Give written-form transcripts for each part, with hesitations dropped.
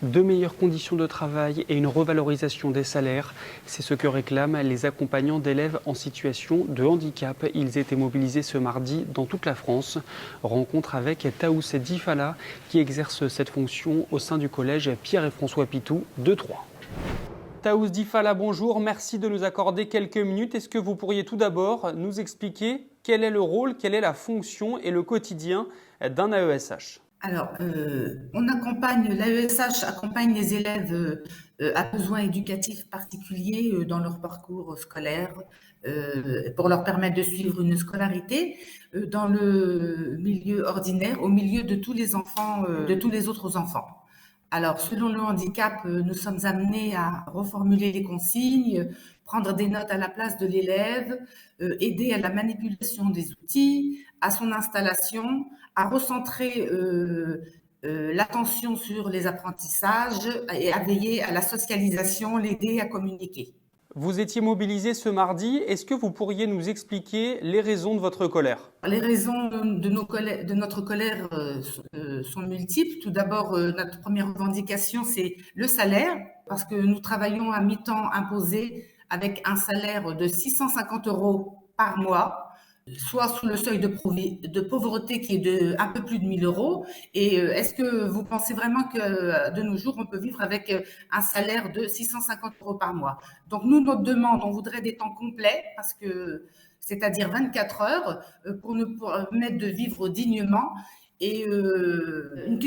De meilleures conditions de travail et une revalorisation des salaires, c'est ce que réclament les accompagnants d'élèves en situation de handicap. Ils étaient mobilisés ce mardi dans toute la France. Rencontre avec Taous Difala qui exerce cette fonction au sein du collège Pierre et François Pitou de Troyes. Taous Difala, bonjour, merci de nous accorder quelques minutes. Est-ce que vous pourriez tout d'abord nous expliquer quel est le rôle, quelle est la fonction et le quotidien d'un AESH ? Alors, l'AESH accompagne les élèves à besoins éducatifs particuliers dans leur parcours scolaire pour leur permettre de suivre une scolarité dans le milieu ordinaire, au milieu de tous les enfants, de tous les autres enfants. Alors, selon le handicap, nous sommes amenés à reformuler les consignes, prendre des notes à la place de l'élève, aider à la manipulation des outils, à son installation, à recentrer l'attention sur les apprentissages et à veiller à la socialisation, l'aider à communiquer. Vous étiez mobilisé ce mardi. Est-ce que vous pourriez nous expliquer les raisons de votre colère ? Les raisons de notre colère sont multiples. Tout d'abord, notre première revendication, c'est le salaire, parce que nous travaillons à mi-temps imposé avec un salaire de 650 € par mois, soit sous le seuil de pauvreté qui est de un peu plus de 1 000 €. Et est-ce que vous pensez vraiment que de nos jours, on peut vivre avec un salaire de 650 € par mois? Donc nous, notre demande, on voudrait des temps complets, c'est-à-dire 24 heures, pour nous permettre de vivre dignement, et une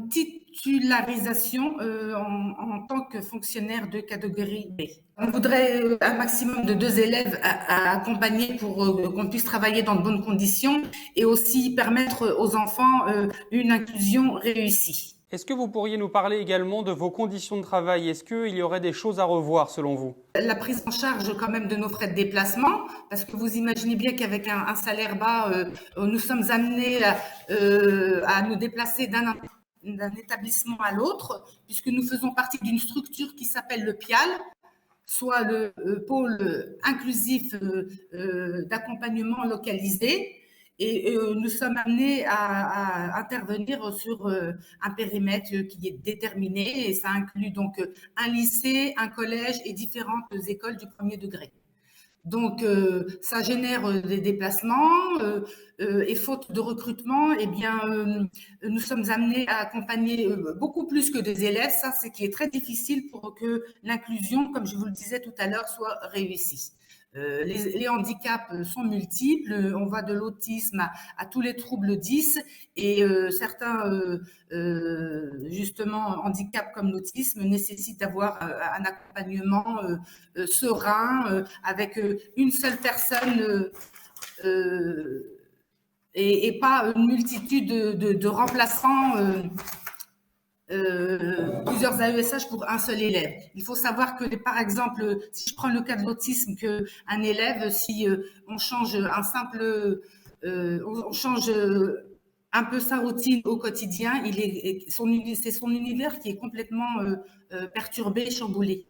titularisation en tant que fonctionnaire de catégorie B. On voudrait un maximum de 2 élèves à accompagner pour qu'on puisse travailler dans de bonnes conditions et aussi permettre aux enfants une inclusion réussie. Est-ce que vous pourriez nous parler également de vos conditions de travail? Est-ce qu'il y aurait des choses à revoir selon vous? La prise en charge quand même de nos frais de déplacement, parce que vous imaginez bien qu'avec un salaire bas, nous sommes amenés à nous déplacer d'un établissement à l'autre, puisque nous faisons partie d'une structure qui s'appelle le PIAL, soit le pôle inclusif d'accompagnement localisé. Et nous sommes amenés à intervenir sur un périmètre qui est déterminé, et ça inclut donc un lycée, un collège et différentes écoles du premier degré. Donc, ça génère des déplacements et faute de recrutement, eh bien, nous sommes amenés à accompagner beaucoup plus que des élèves. Ça, c'est qui est très difficile pour que l'inclusion, comme je vous le disais tout à l'heure, soit réussie. Les handicaps sont multiples, on va de l'autisme à tous les troubles 10, et certains justement handicaps comme l'autisme nécessitent d'avoir un accompagnement serein avec une seule personne et pas une multitude de remplaçants. Plusieurs AESH pour un seul élève. Il faut savoir que, par exemple, si je prends le cas de l'autisme, qu'un élève, si on change on change un peu sa routine au quotidien, c'est son univers qui est complètement perturbé, chamboulé.